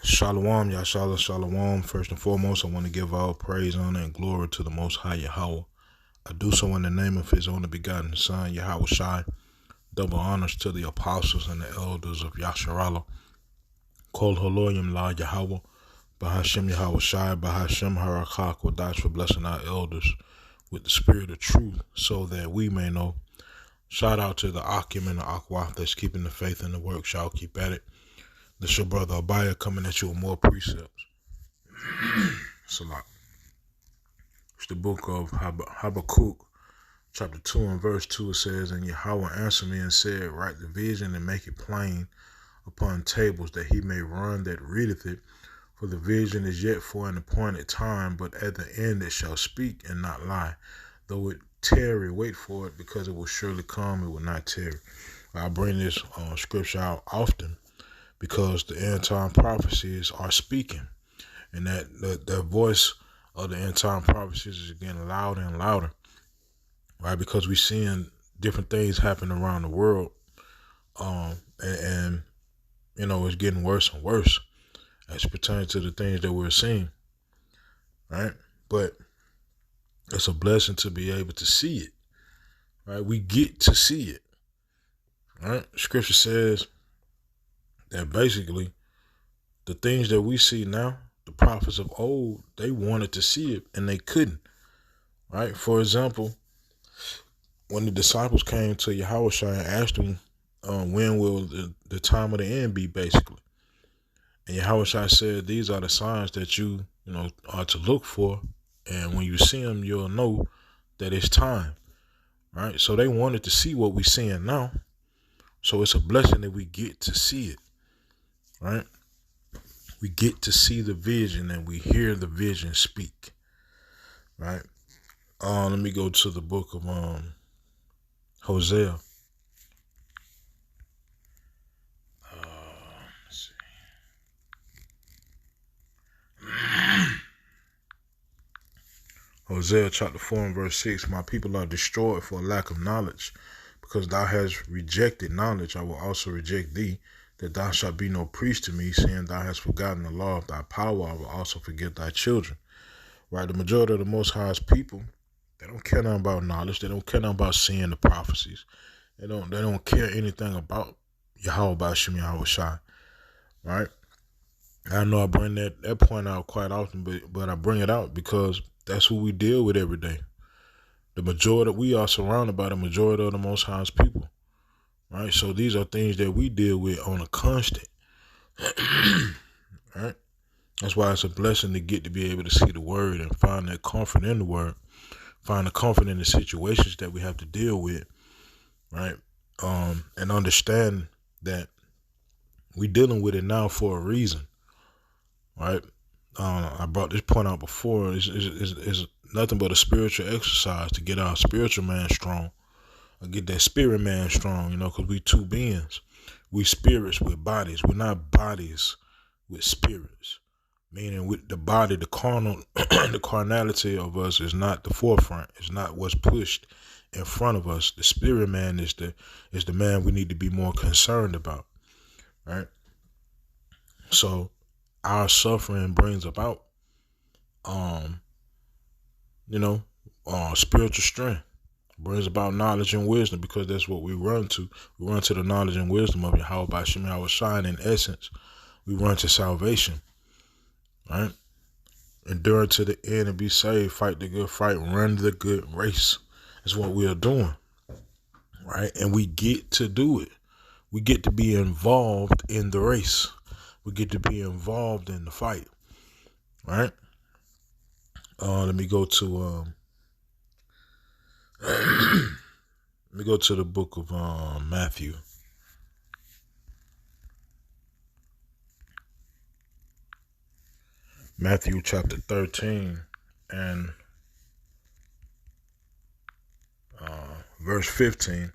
Shalom, Yashala, Shalom. First and foremost, I want to give all praise, honor, and glory to the Most High Yahweh. I do so in the name of His only begotten Son, Yahweh Shai. Double honors to the apostles and the elders of Yasharallah. Kol Holoyim La Yahweh, Bahashem Yahweh Shai, Bahashem Harakah Kodash, for blessing our elders with the spirit of truth so that we may know. Shout out to the Akim and the Akwaf that's keeping the faith in the work. Shall keep at it. This your brother Abaya coming at you with more precepts. Salat. It's the book of Habakkuk, chapter 2 and verse 2. It says, And Yahweh answered me and said, Write the vision and make it plain upon tables, that he may run that readeth it. For the vision is yet for an appointed time, but at the end it shall speak and not lie. Though it tarry, wait for it, because it will surely come, it will not tarry. I bring this scripture out often because the end time prophecies are speaking, and that the voice of the end time prophecies is getting louder and louder, right? Because we're seeing different things happen around the world, and you know, it's getting worse and worse as it pertains to the things that we're seeing, right? But it's a blessing to be able to see it, right? We get to see it, right? Scripture says that basically the things that we see now, the prophets of old, they wanted to see it and they couldn't, right? For example, when the disciples came to Yahweh and asked him, when will the time of the end be, basically? And Yahweh said, these are the signs that you are to look for. And when you see them, you'll know that it's time, right? So they wanted to see what we're seeing now. So it's a blessing that we get to see it, right? We get to see the vision and we hear the vision speak, right? Let me go to the book of Hosea. Let's see. Hosea chapter 4 and verse 6. My people are destroyed for lack of knowledge. Because thou hast rejected knowledge, I will also reject thee, that thou shalt be no priest to me, seeing thou hast forgotten the law of thy power, I will also forget thy children. Right? The majority of the Most High's people, they don't care nothing about knowledge. They don't care nothing about seeing the prophecies. They don't care anything about Yahweh Bashim Yahweh Shai. Right? I know I bring that point out quite often, but I bring it out because that's who we deal with every day. The majority, we are surrounded by the majority of the Most High's people, right? So these are things that we deal with on a constant, right? That's why it's a blessing to get to be able to see the word and find that comfort in the word, find the comfort in the situations that we have to deal with, right? And understand that we're dealing with it now for a reason, right? I brought this point out before. It's nothing but a spiritual exercise to get our spiritual man strong, or get that spirit man strong, because we two beings. We spirits with bodies. We're not bodies with spirits. Meaning with the body, the carnal, the carnality of us is not the forefront. It's not what's pushed in front of us. The spirit man is the man we need to be more concerned about, right? So our suffering brings about, spiritual strength, brings about knowledge and wisdom, because that's what we run to. We run to the knowledge and wisdom of Yahweh Bashim Yahweh Shai. In essence, we run to salvation, right? Endure to the end and be saved. Fight the good fight. Run the good race. That's what we are doing, right? And we get to do it. We get to be involved in the race. We get to be involved in the fight, right? Let me go to the book of Matthew. Matthew chapter 13 and verse 15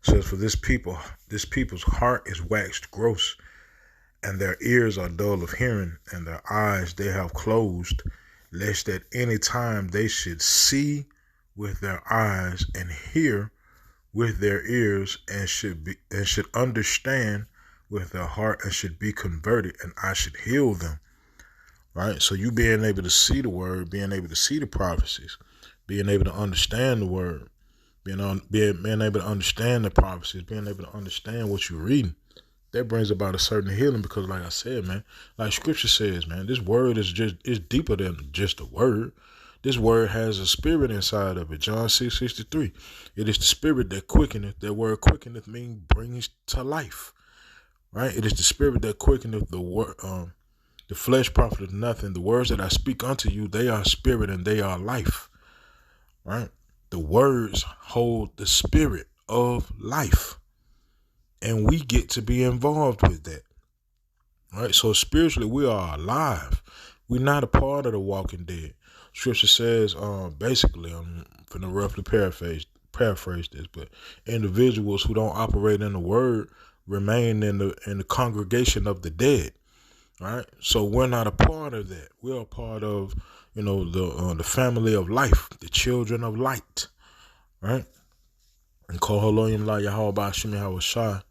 says, For this people's heart is waxed gross, and their ears are dull of hearing, and their eyes they have closed, lest at any time they should see with their eyes and hear with their ears, and should understand with their heart and should be converted, and I should heal them. Right? So you being able to see the word, being able to see the prophecies, being able to understand the word, being able to understand the prophecies, being able to understand what you're reading, that brings about a certain healing. Because like I said, man, like scripture says, man, this word is deeper than just a word. This word has a spirit inside of it. John 6:63. It is the spirit that quickeneth. That word quickeneth means brings to life. Right? It is the spirit that quickeneth. The word, the flesh profiteth nothing. The words that I speak unto you, they are spirit and they are life. Right? The words hold the spirit of life. And we get to be involved with that. Right? So spiritually, we are alive. We're not a part of the walking dead. Scripture says, basically, I'm going to roughly paraphrase this, but individuals who don't operate in the word remain in the congregation of the dead. Right? So we're not a part of that. We're a part of, the family of life, the children of light. Right? And call Haloyim La Yahweh Bashimi Hawashai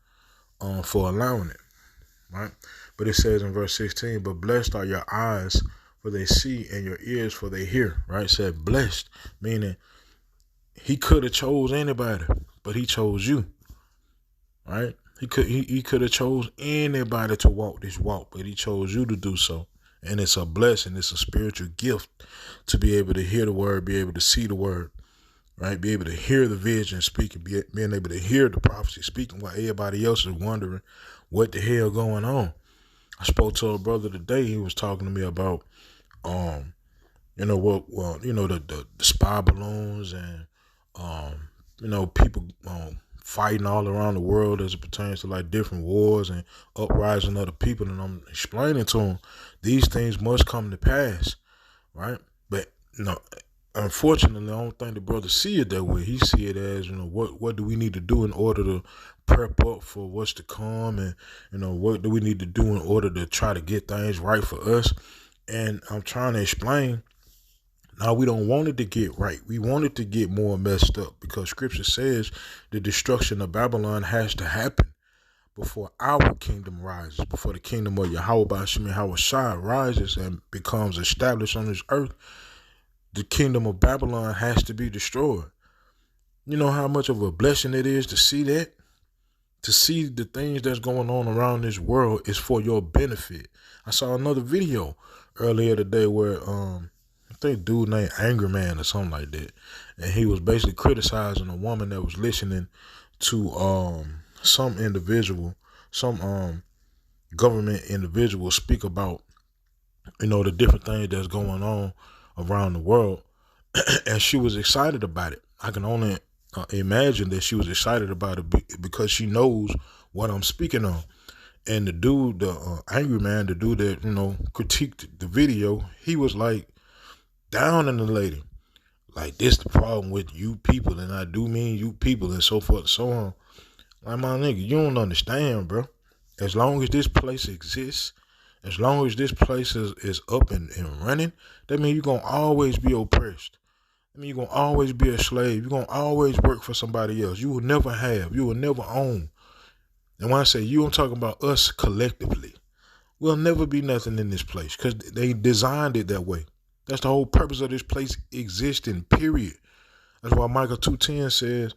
for allowing it. Right? But it says in verse 16, but blessed are your eyes for they see and your ears for they hear. Right? It said blessed, meaning he could have chose anybody, but he chose you. Right? He could have chose anybody to walk this walk, but he chose you to do so. And it's a blessing. It's a spiritual gift to be able to hear the word, be able to see the word, right? Be able to hear the vision speaking, being able to hear the prophecy speaking while everybody else is wondering what the hell going on. I spoke to a brother today. He was talking to me about, the spy balloons and, people, fighting all around the world as it pertains to like different wars and uprising of the people. And I'm explaining to them, these things must come to pass, right? But, unfortunately, I don't think the brother see it that way. He see it as, what do we need to do in order to prep up for what's to come? And, what do we need to do in order to try to get things right for us? And I'm trying to explain, now we don't want it to get right. We want it to get more messed up because scripture says the destruction of Babylon has to happen before our kingdom rises, before the kingdom of Yahweh Bashim Hawashai rises and becomes established on this earth. The kingdom of Babylon has to be destroyed. You know how much of a blessing it is to see that? To see the things that's going on around this world is for your benefit. I saw another video earlier today where I think a dude named Angry Man or something like that, and he was basically criticizing a woman that was listening to some individual, some government individual speak about the different things that's going on around the world, and she was excited about it. I can only imagine that she was excited about it because she knows what I'm speaking on. And the dude, the Angry Man, the dude that critiqued the video, he was like down on the lady, like this the problem with you people, and I do mean you people, and so forth and so on. Like, my nigga, you don't understand, bro. As long as this place exists, as long as this place is up and running, that means you're going to always be oppressed. I mean, you're going to always be a slave. You're going to always work for somebody else. You will never have. You will never own. And when I say you, I'm talking about us collectively. We'll never be nothing in this place because they designed it that way. That's the whole purpose of this place existing, period. That's why Micah 2:10 says,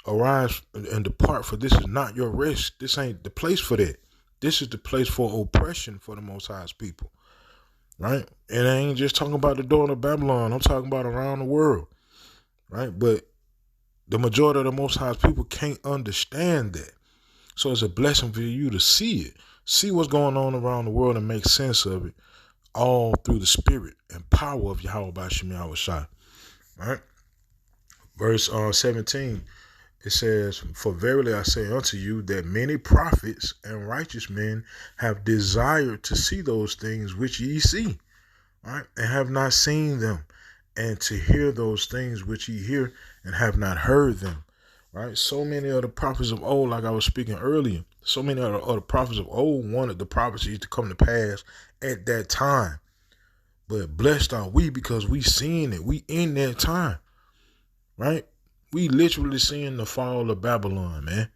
arise and depart, for this is not your rest. This ain't the place for that. This is the place for oppression for the Most High's people. Right? And I ain't just talking about the door of Babylon. I'm talking about around the world. Right? But the majority of the Most High's people can't understand that. So it's a blessing for you to see it. See what's going on around the world and make sense of it. All through the spirit and power of Yahweh Bashim Hawashai. Right? Verse 17. It says, for verily I say unto you that many prophets and righteous men have desired to see those things which ye see, right, and have not seen them, and to hear those things which ye hear and have not heard them. Right? So many of the prophets of old, like I was speaking earlier, so many of the prophets of old wanted the prophecies to come to pass at that time. But blessed are we because we seen it. We in that time. Right? We literally seeing the fall of Babylon, man.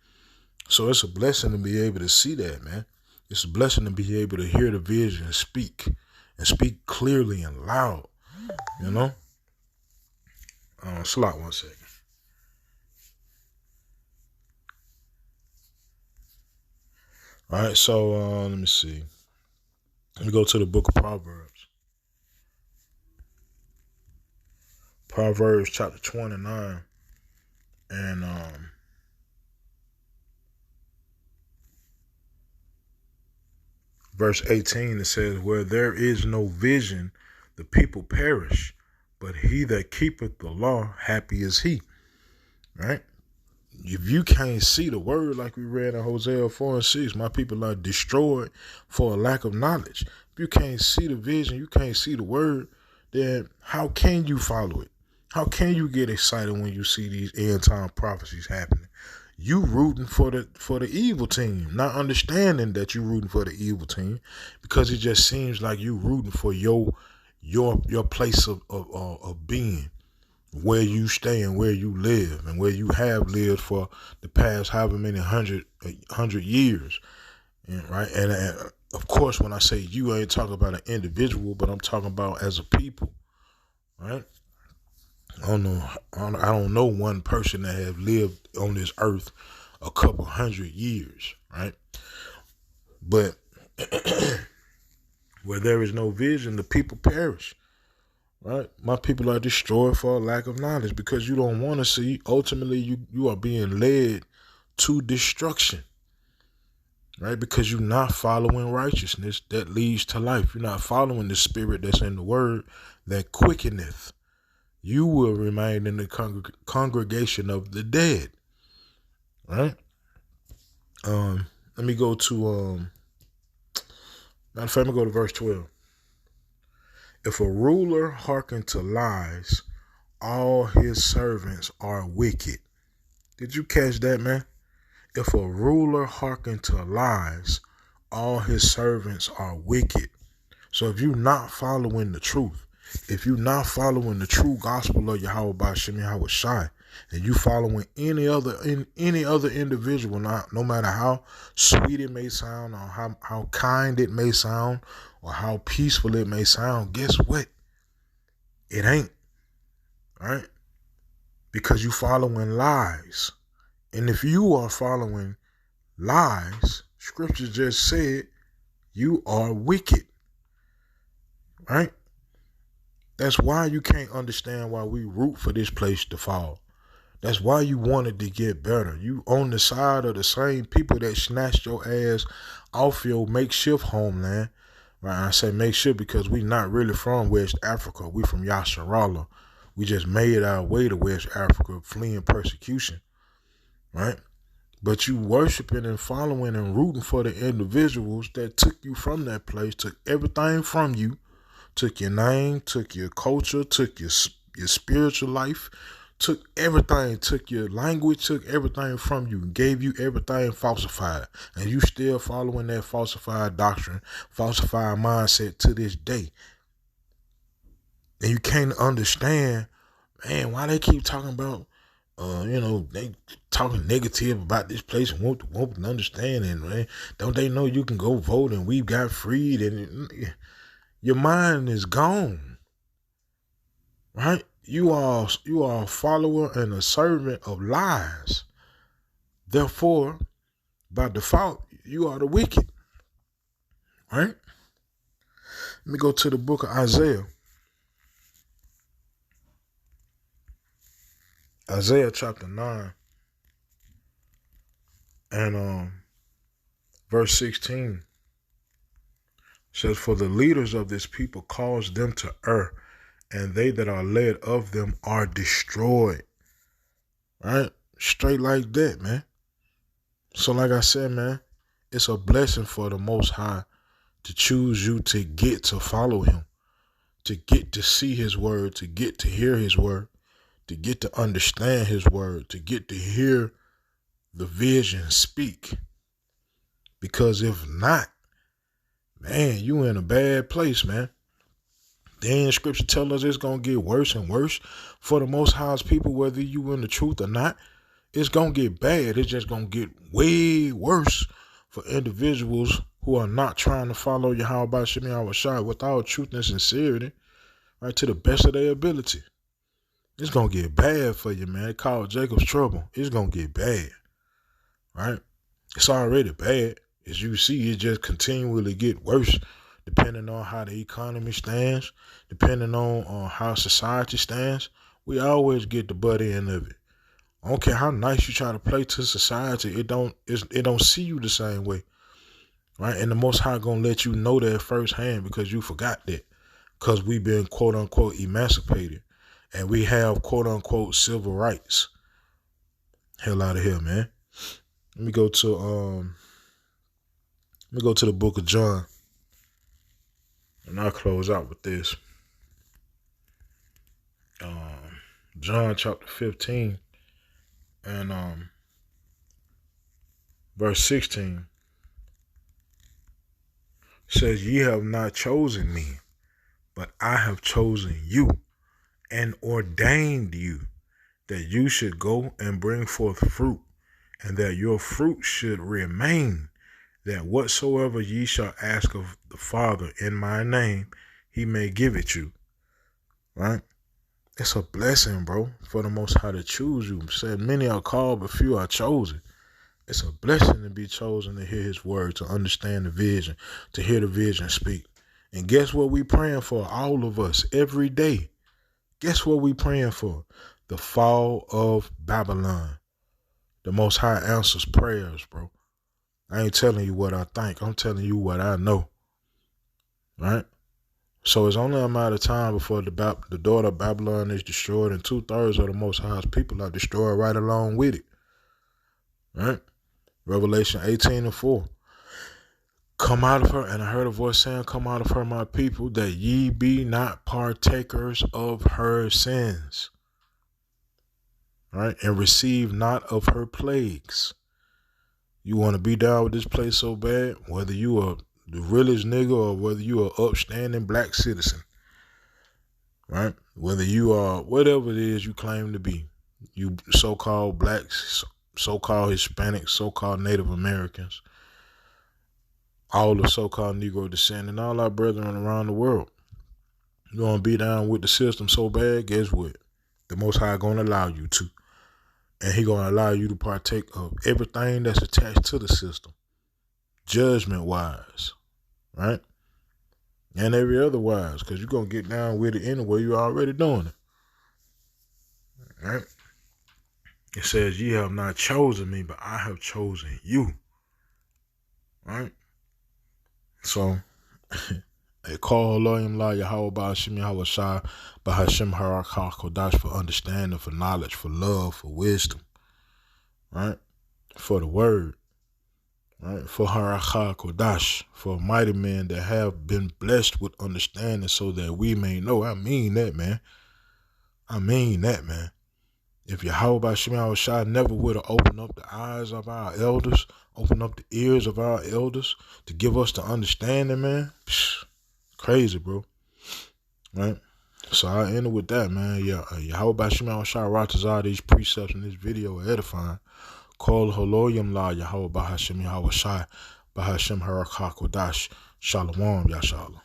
So it's a blessing to be able to see that, man. It's a blessing to be able to hear the vision and speak clearly and loud, you know? Slot 1 second. All right, so let me see. Let me go to the book of Proverbs. Proverbs chapter 29 and verse 18. It says, "Where there is no vision, the people perish, but he that keepeth the law, happy is he." Right? If you can't see the word, like we read in Hosea 4:6, my people are destroyed for a lack of knowledge. If you can't see the vision, you can't see the word, then how can you follow it? How can you get excited when you see these end time prophecies happening? You rooting for the evil team, not understanding that you rooting for the evil team, because it just seems like you rooting for your place of being, where you stay and where you live and where you have lived for the past however many hundred years, right? And of course, when I say you, I ain't talking about an individual, but I'm talking about as a people, right? I don't know one person that have lived on this earth a couple hundred years, right? But where there is no vision, the people perish, right? My people are destroyed for a lack of knowledge, because you don't want to see. Ultimately, you are being led to destruction, right? Because you're not following righteousness that leads to life. You're not following the spirit that's in the word that quickeneth. You will remain in the congregation of the dead, right? Let me go to matter of fact, let me go to verse 12. "If a ruler hearken to lies, all his servants are wicked." Did you catch that, man? If a ruler hearken to lies, all his servants are wicked. So if you're not following the truth, if you're not following the true gospel of Yahweh Ba'Shem Yahweh Shai, and you following any other individual, no matter how sweet it may sound, or how kind it may sound, or how peaceful it may sound, guess what? It ain't, right? Because you following lies. And if you are following lies, scripture just said you are wicked, right? That's why you can't understand why we root for this place to fall. That's why you wanted to get better. You on the side of the same people that snatched your ass off your makeshift homeland. Right? I say makeshift because we not really from West Africa. We from Yasharallah. We just made our way to West Africa, fleeing persecution. Right? But you worshiping and following and rooting for the individuals that took you from that place, took everything from you, took your name, took your culture, took your spiritual life, took everything, took your language, took everything from you, and gave you everything falsified. And you still following that falsified doctrine, falsified mindset to this day. And you can't understand, man, why they keep talking about, they talking negative about this place and won't understand it, man. Don't they know you can go vote and we got freed? And your mind is gone, right? You are a follower and a servant of lies. Therefore, by default, you are the wicked, right? Let me go to the book of Isaiah. Isaiah chapter 9 and verse 16 says, "For the leaders of this people cause them to err, and they that are led of them are destroyed." Right? Straight like that, man. So like I said, man, it's a blessing for the Most High to choose you to get to follow him, to get to see his word, to get to hear his word, to get to understand his word, to get to hear the vision speak. Because if not, man, you in a bad place, man. Then scripture tells us it's going to get worse and worse for the Most High's people, whether you in the truth or not. It's going to get bad. It's just going to get way worse for individuals who are not trying to follow Yahweh Bashim Yahushua with all truth and sincerity, right, to the best of their ability. It's going to get bad for you, man. They call Jacob's trouble. It's going to get bad, right? It's already bad. As you see, it just continually get worse depending on how the economy stands, depending on how society stands. We always get the butt end of it. I don't care how nice you try to play to society, it don't see you the same way, right? And the Most High gonna let you know that firsthand because you forgot that, because we've been quote unquote emancipated, and we have quote unquote civil rights. Hell out of here, man. Let me go to the book of John, and I'll close out with this. John chapter 15 and verse 16 says, "Ye have not chosen me, but I have chosen you and ordained you that you should go and bring forth fruit, and that your fruit should remain, that whatsoever ye shall ask of the Father in my name, he may give it you." Right? It's a blessing, bro, for the Most High to choose you. Said many are called, but few are chosen. It's a blessing to be chosen, to hear his word, to understand the vision, to hear the vision speak. And guess what we praying for, all of us, every day? Guess what we praying for? The fall of Babylon. The Most High answers prayers, bro. I ain't telling you what I think. I'm telling you what I know. Right? So it's only a matter of time before the daughter of Babylon is destroyed, and 2/3 of the Most High's people are destroyed right along with it. Right? Revelation 18:4. "Come out of her," and I heard a voice saying, "Come out of her, my people, that ye be not partakers of her sins. Right? And receive not of her plagues." You want to be down with this place so bad, whether you are the realest nigga or whether you are upstanding black citizen, right? Whether you are whatever it is you claim to be, you so-called blacks, so-called Hispanics, so-called Native Americans, all the so-called Negro descent, and all our brethren around the world. You want to be down with the system so bad, guess what? The Most High going to allow you to. And he going to allow you to partake of everything that's attached to the system, judgment-wise, right? And every other wise, because you're going to get down with it anyway. You're already doing it, right? It says, "Ye have not chosen me, but I have chosen you," right? So, they call Elohim La Yahweh Ba'ashim Yahushua Ba'ashim Harakah Kodash, for understanding, for knowledge, for love, for wisdom, right? For the word, right? For Harakah Kodash, for mighty men that have been blessed with understanding, so that we may know. I mean that, man. I mean that, man. If Yahweh Ba'ashim Yahushua never would have opened up the eyes of our elders, opened up the ears of our elders to give us the understanding, man, crazy, bro. Right? So I ended with that, man. Yeah, Yahweh Ba'ashim Yahushua Ratazah, these precepts in this video are edifying. Call Holoyim La Yahweh Ba'ashim Yahushua Ba'ashim Harakah Kodash. Shalom, Yashalom.